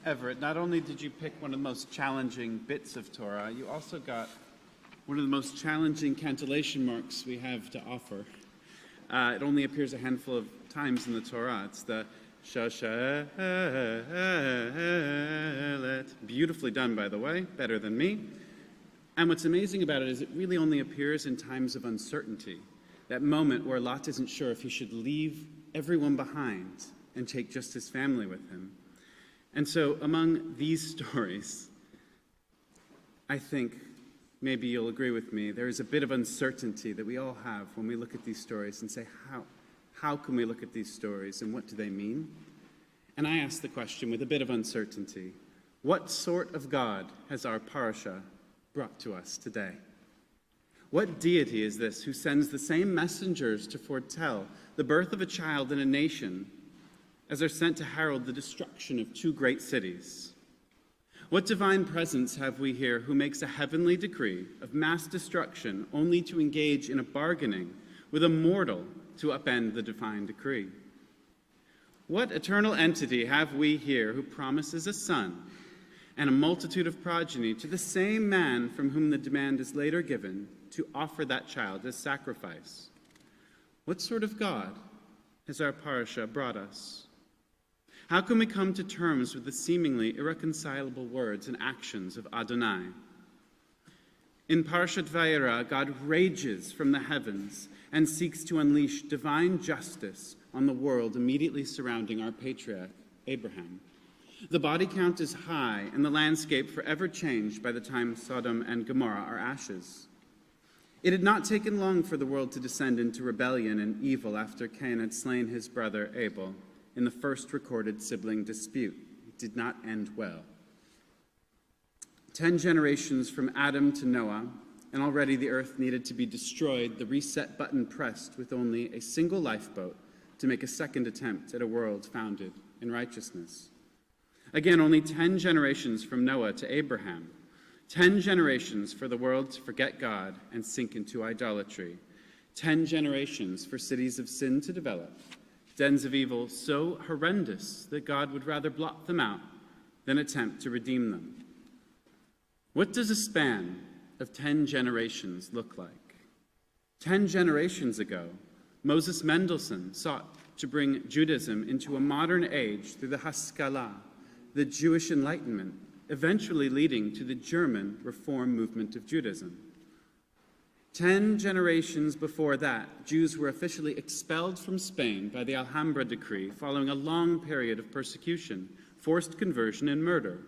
Everett, not only did you pick one of the most challenging bits of Torah, you also got one of the most challenging cantillation marks we have to offer. It only appears a handful of times in the Torah. It's the Shoshelet. Beautifully done, by the way, better than me. And what's amazing about it is it really only appears in times of uncertainty, that moment where Lot isn't sure if he should leave everyone behind and take just his family with him. And so among these stories, I think maybe you'll agree with me, there is a bit of uncertainty that we all have when we look at these stories and say, how can we look at these stories and what do they mean? And I ask the question with a bit of uncertainty, what sort of God has our parasha brought to us today? What deity is this who sends the same messengers to foretell the birth of a child in a nation as are sent to herald the destruction of two great cities? What divine presence have we here who makes a heavenly decree of mass destruction only to engage in a bargaining with a mortal to upend the divine decree? What eternal entity have we here who promises a son and a multitude of progeny to the same man from whom the demand is later given to offer that child as sacrifice? What sort of God has our parasha brought us? How can we come to terms with the seemingly irreconcilable words and actions of Adonai? In Parashat Vayera, God rages from the heavens and seeks to unleash divine justice on the world immediately surrounding our patriarch, Abraham. The body count is high and the landscape forever changed by the time Sodom and Gomorrah are ashes. It had not taken long for the world to descend into rebellion and evil after Cain had slain his brother Abel in the first recorded sibling dispute. It did not end well. 10 generations from Adam to Noah, and already the earth needed to be destroyed, the reset button pressed with only a single lifeboat to make a second attempt at a world founded in righteousness. Again, only 10 generations from Noah to Abraham, 10 generations for the world to forget God and sink into idolatry, 10 generations for cities of sin to develop, dens of evil so horrendous that God would rather blot them out than attempt to redeem them. What does a span of 10 generations look like? 10 generations ago, Moses Mendelssohn sought to bring Judaism into a modern age through the Haskalah, the Jewish Enlightenment, eventually leading to the German Reform movement of Judaism. 10 generations before that, Jews were officially expelled from Spain by the Alhambra decree following a long period of persecution, forced conversion, and murder,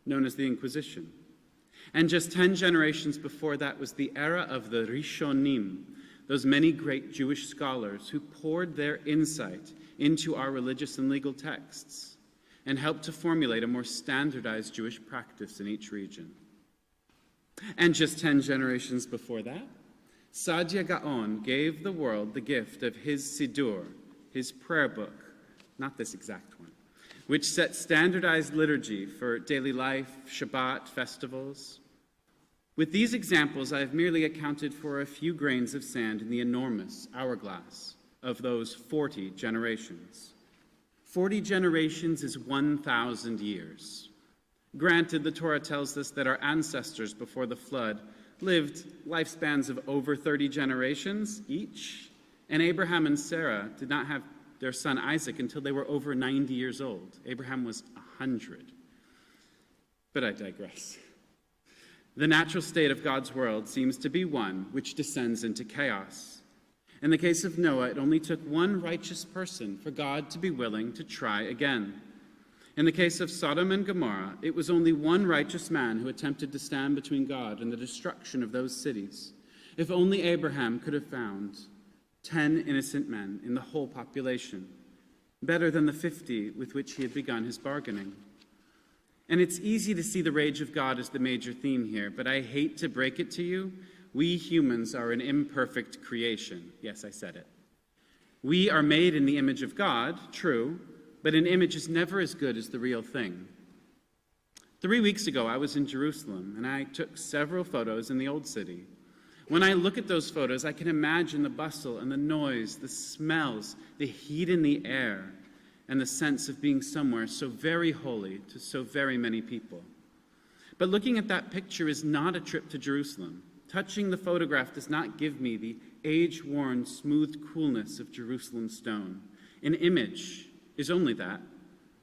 known as the Inquisition. And just 10 generations before that was the era of the Rishonim, those many great Jewish scholars who poured their insight into our religious and legal texts and helped to formulate a more standardized Jewish practice in each region. And just 10 generations before that, Saadia Gaon gave the world the gift of his Siddur, his prayer book, not this exact one, which set standardized liturgy for daily life, Shabbat, festivals. With these examples, I have merely accounted for a few grains of sand in the enormous hourglass of those 40 generations. 40 generations is 1,000 years. Granted, the Torah tells us that our ancestors before the flood lived lifespans of over 30 generations each, and Abraham and Sarah did not have their son Isaac until they were over 90 years old. Abraham was 100. But I digress. The natural state of God's world seems to be one which descends into chaos. In the case of Noah, it only took one righteous person for God to be willing to try again. In the case of Sodom and Gomorrah, it was only one righteous man who attempted to stand between God and the destruction of those cities. If only Abraham could have found 10 innocent men in the whole population, better than the 50 with which he had begun his bargaining. And it's easy to see the rage of God as the major theme here, but I hate to break it to you, we humans are an imperfect creation. Yes, I said it. We are made in the image of God, true, but an image is never as good as the real thing. 3 weeks ago, I was in Jerusalem, and I took several photos in the Old City. When I look at those photos, I can imagine the bustle and the noise, the smells, the heat in the air. and the sense of being somewhere so very holy to so very many people. But looking at that picture is not a trip to Jerusalem. Touching the photograph does not give me the age-worn, smooth coolness of Jerusalem stone. An image is only that,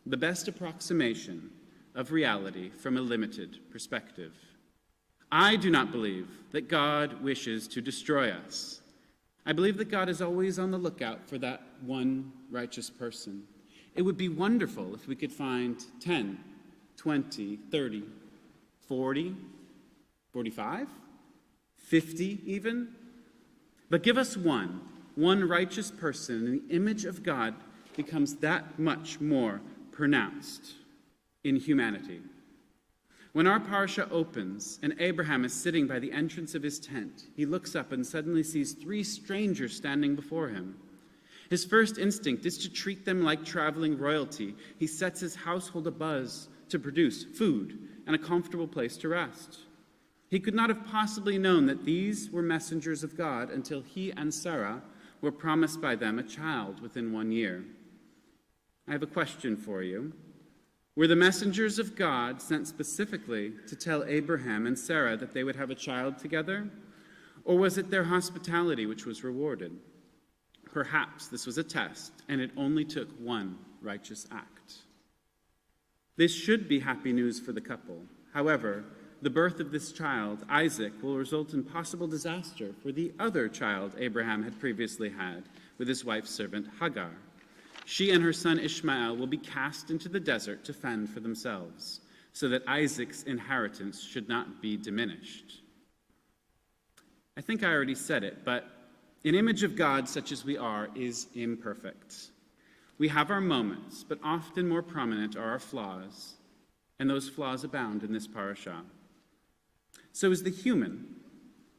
the best approximation of reality from a limited perspective. I do not believe that God wishes to destroy us. I believe that God is always on the lookout for that one righteous person. It would be wonderful if we could find 10, 20, 30, 40, 45, 50 even. But give us one righteous person, and the image of God becomes that much more pronounced in humanity. When our parsha opens and Abraham is sitting by the entrance of his tent, he looks up and suddenly sees 3 strangers standing before him. His first instinct is to treat them like traveling royalty. He sets his household abuzz to produce food and a comfortable place to rest. He could not have possibly known that these were messengers of God until he and Sarah were promised by them a child within 1 year. I have a question for you. Were the messengers of God sent specifically to tell Abraham and Sarah that they would have a child together? Or was it their hospitality which was rewarded? Perhaps this was a test, and it only took one righteous act. This should be happy news for the couple. However, the birth of this child, Isaac, will result in possible disaster for the other child Abraham had previously had with his wife's servant Hagar. She and her son Ishmael will be cast into the desert to fend for themselves, so that Isaac's inheritance should not be diminished. I think I already said it, but an image of God such as we are is imperfect. We have our moments, but often more prominent are our flaws, and those flaws abound in this parasha. So is the human,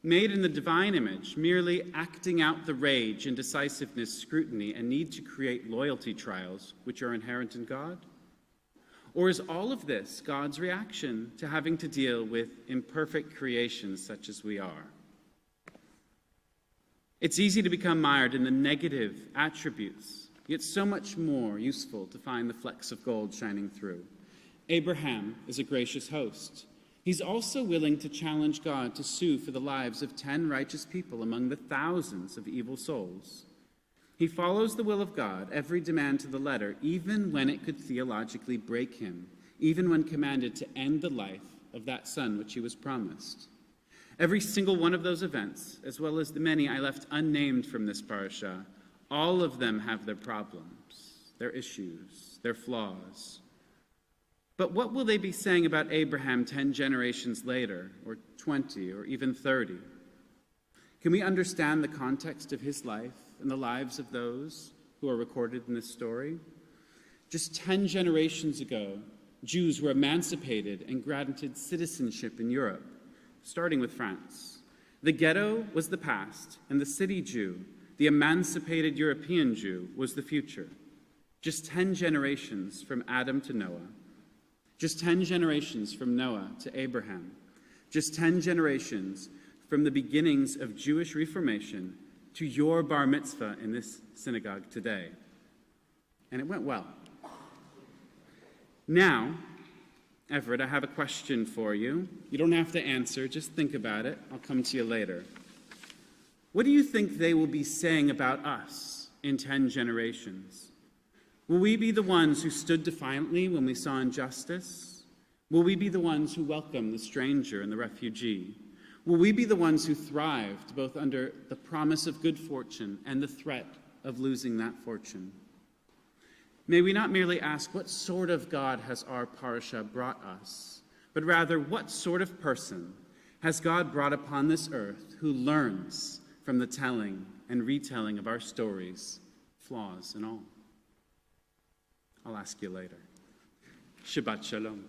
made in the divine image, merely acting out the rage, indecisiveness, scrutiny, and need to create loyalty trials which are inherent in God? Or is all of this God's reaction to having to deal with imperfect creations such as we are? It's easy to become mired in the negative attributes, yet so much more useful to find the flecks of gold shining through. Abraham is a gracious host. He's also willing to challenge God to sue for the lives of 10 righteous people among the thousands of evil souls. He follows the will of God, every demand to the letter, even when it could theologically break him, even when commanded to end the life of that son which he was promised. Every single one of those events, as well as the many I left unnamed from this parasha, all of them have their problems, their issues, their flaws. But what will they be saying about Abraham 10 generations later, or 20, or even 30? Can we understand the context of his life and the lives of those who are recorded in this story? Just 10 generations ago, Jews were emancipated and granted citizenship in Europe, starting with France. The ghetto was the past, and the city Jew, the emancipated European Jew, was the future. Just 10 generations from Adam to Noah. Just 10 generations from Noah to Abraham. Just 10 generations from the beginnings of Jewish Reformation to your bar mitzvah in this synagogue today. And it went well. Now, Everett, I have a question for you. You don't have to answer, just think about it. I'll come to you later. What do you think they will be saying about us in 10 generations? Will we be the ones who stood defiantly when we saw injustice? Will we be the ones who welcomed the stranger and the refugee? Will we be the ones who thrived both under the promise of good fortune and the threat of losing that fortune? May we not merely ask, what sort of God has our parasha brought us, but rather, what sort of person has God brought upon this earth who learns from the telling and retelling of our stories, flaws and all? I'll ask you later. Shabbat Shalom.